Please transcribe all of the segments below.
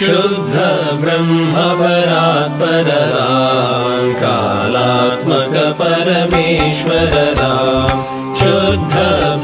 शुद्ध ब्रह्म परात्पर राम कालात्मक परमेश्वर राम शुद्ध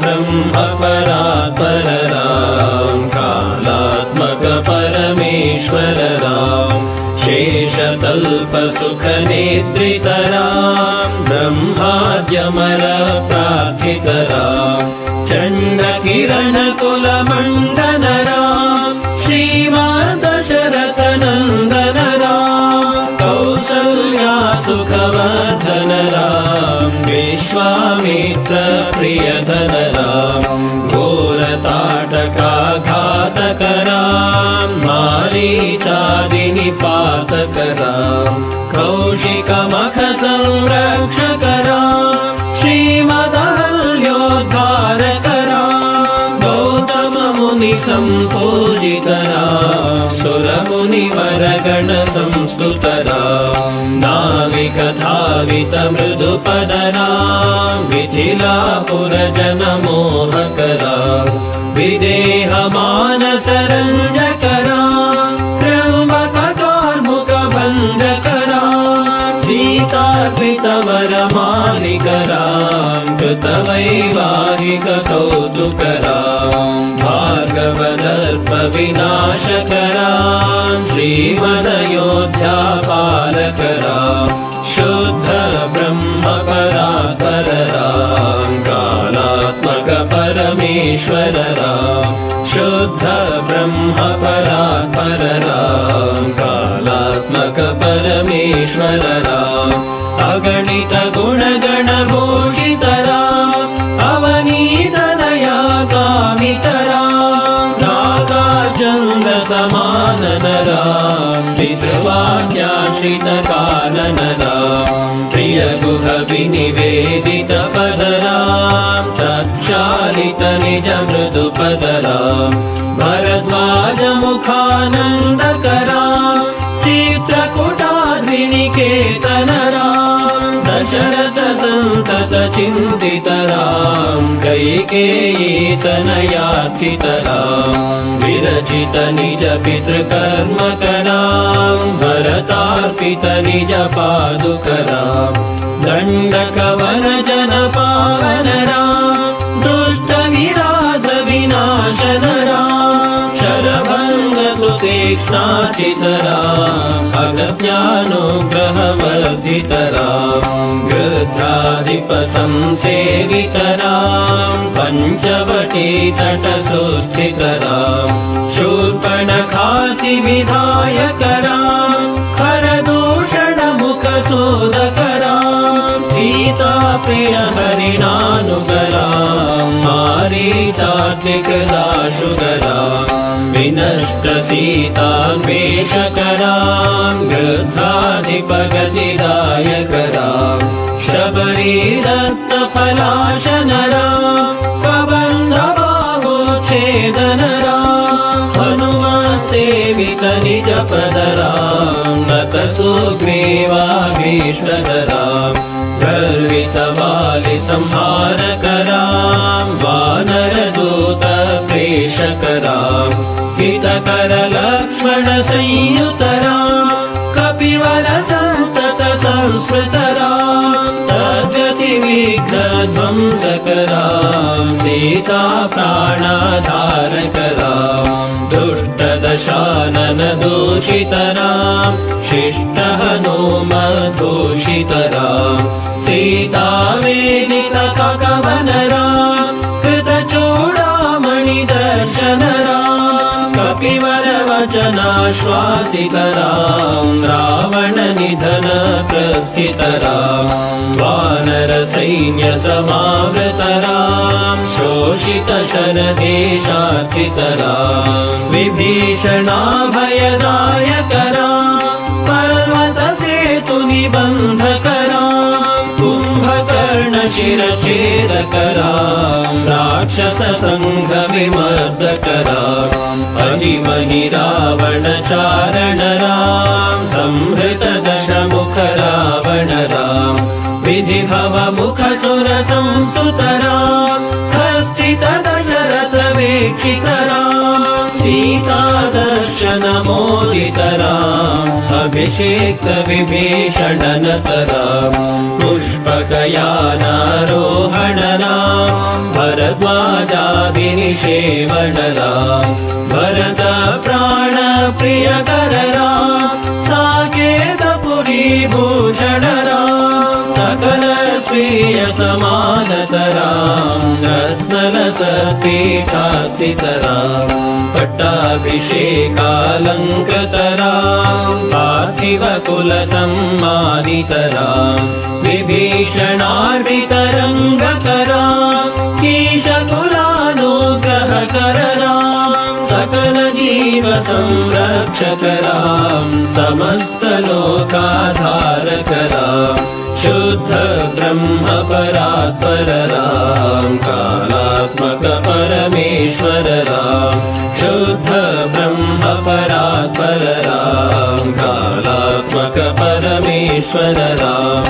ब्रह्म परात्पर राम कालात्मक परमेश्वर राम शेषतल्प सुख निद्रित राम ब्रह्माद्यमर प्रार्थित राम चण्ड किरण कुल मंडन राम श्रीमद्दशरथ नंदन राम कौसल्या सुखवर्धन राम विश्वामित्र प्रियधन राम घोरताटका घातक राम मारीचादि निपातक राम कौशिक मख संरक्षक राम श्रीमदहल्योद्धारक राम गौतम मुनि संपूजित राम सुर मुनिवर गण संस्तुत राम नाविक धावित मृदुपद राम मिथिलापुर जन मोहक राम विदेह मानस रंजक राम त्र्यंबक कार्मुक भंजक राम सीतार्पित वर मालिक राम कृत वैवाहिक कौतुक राम भार्गव दर्प विनाशक राम श्रीमदयोध्या पालक राम शुद्ध ब्रह्म परात्पर राम कालात्मक परमेश्वर राम शुद्ध ब्रह्म परात्पर राम कालात्मक परमेश्वर राम अगणित गुण गण भूषित राम अवनीत नया कामित राम नागार्जुन समानन राम पितृवाक्याश्रित कानन राम प्रिय गुह विनिवेदित पद राम तच्चालित निज मृदु पद राम भरद्वाज मुखानंदक राम चित्रकूटाद्रिनिकेतन राम दशरथ संतत चिंतित राम कैकेयी तनयार्थित राम विरचित निज पितृकर्मक राम भरतार्पित निज पादुक राम दंडकवन जन पावन राम दुष्ट विराध विनाशन राम शरभंग सुतीक्ष्णाचित राम अगस्त्यानुग्रह वर्धित राम गृध्राधिप संसेवित राम पंचवटी तट सुस्थित राम शूर्पणखाति विधायक राम खरदूषण मुख सोदक राम सीता प्रिय हरिणानुग राम मारीचात्मिक दाशुग राम विनष्ट सीतान्वेषक राम गृध्राधिप गतिदायक राम शबरी दत्त फलाशन राम कबंध बाहुच्छेदन राम हनुमत सेवित निज पद राम नत सुग्रीवाभीष्टद राम गर्वित वालि संहारक राम वानर दूत प्रेषक राम हितकर लक्ष्मण संयुत राम कपिवर संतत संस्मृत राम तद्गति विघ्न ध्वंसक राम सीता प्राणाधारक राम दुष्ट दशानन दूषित राम शिष्ट हनुमद्भूषित राम सीता वेदित कवन राम कृत चूड़ामणि दर्शन राम कपिवर वचनाश्वासित राम रावण निधन प्रस्थित राम वानर सैन्य समावृत राम शोषित शरदेशार्थित राम विभीषणाभयदायक राम पर्वत सेतु निबंधक राम कुंभकर्ण शिरछेदक राम राक्षस संघ विमर्दक राम अहिमहि रावण चारण राम संहृत दशमुख रावण राम विधि भव मुख सुर संस्तुत राम हस्तित दशरथ वीक्षित राम सीता दर्शनमोदितराम् अभिषेक्त विभीषणनतराम् पुष्पकयानारोहणराम् भरद्वाजाभिनिषेवणराम् भरत प्राणप्रियकरराम् साकेतपुरीभूषणराम् सकल स्वीय समानतराम् रत्नलसत्पीठास्थितराम् पट्टाभिषेकालङ्कृतराम् पार्थिवकुलसम्मानितराम् विभीषणार्पितरङ्गकराम् ईशकुलानुग्रहकरराम् सकलजीवसंरक्षकराम् समस्तलोकाधारकराम् शुद्ध ब्रह्म परात्परराम् कालात्मक परमेश्वरराम् शुद्ध ब्रह्म परात्परराम् कालात्मक परमेश्वरराम्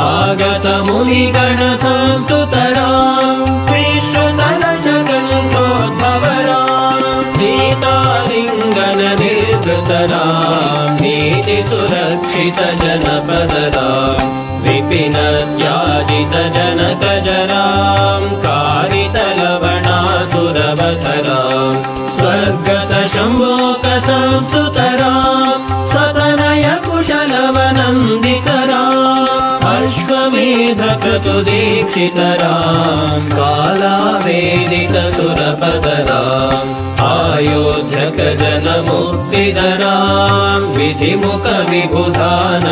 आगत मुनिगण संस्तुतराम् विश्वतलशकण्ठोद्भवराम् सीतालिङ्गन निर्वृतराम् नीति सुरक्षित जनपदराम् विपिन त्याजित जनकजराम् कारितलवणासुरवतराम् स्वर्गत शम्भोक संस्तुतराम् सतनय कुशलवनन्दितराम् अश्वमेध क्रतुदीक्षितराम् कालावेदित सुरपदराम् आयोध्यक जनमुक्तिदराम् विधिमुख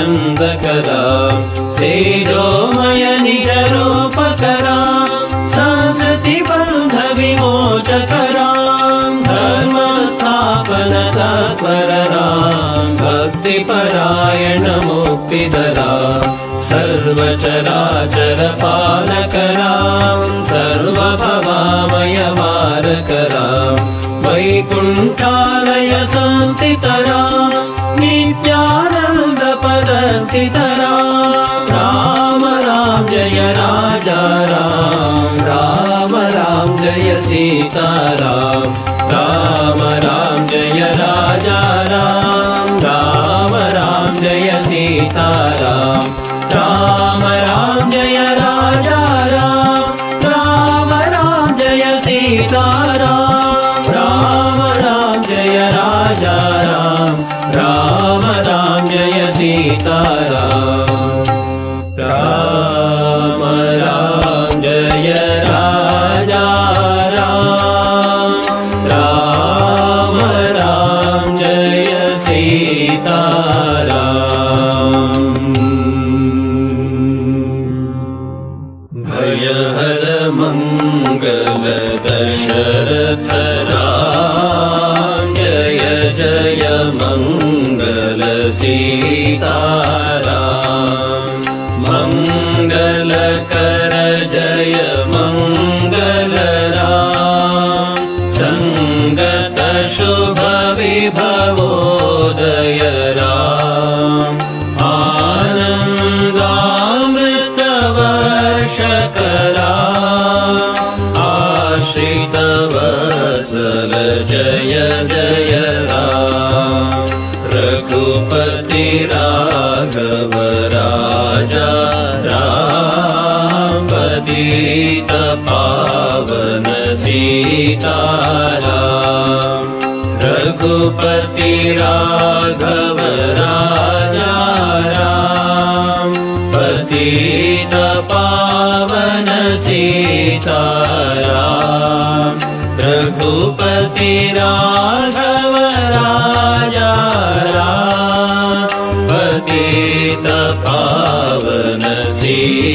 विबुधानन्दकराम् तेजोमय निजरूपकराम् संसृतिबन्ध विमोचकराम् धर्मस्थापन तत्परराम् भक्तिपरायण मुक्तिदराम् सर्वचराचर पालकराम् सर्वभवामय मारकराम् वैकुण्ठालय संस्थितराम् नित्यानन्द पदस्थितराम् राम राम जय राजा राम राम राम जय सीताराम राम राम जय राजा राम राम राम जय सीताराम राम राम जय राजा राम राम राम जय सीताराम राम राम जय राजा राम राम राम जय सीताराम राम राम जय राजा राम राम राम जय सीताराम भयहर मंगल दशरथ राम जय जय मंगल सीताराम मंगल कर जय मंगल राम संगत शुभ विभवोदय राम आनन्दामृत वर्षकरा आश्रित वत्सल जय जय राम रघुपति राघव राजा राम पतित पावन सीताराम रघुपति राघव राजा राम पतित पावन सीताराम रघुपति राघव राजा राम पतित पावन सीताराम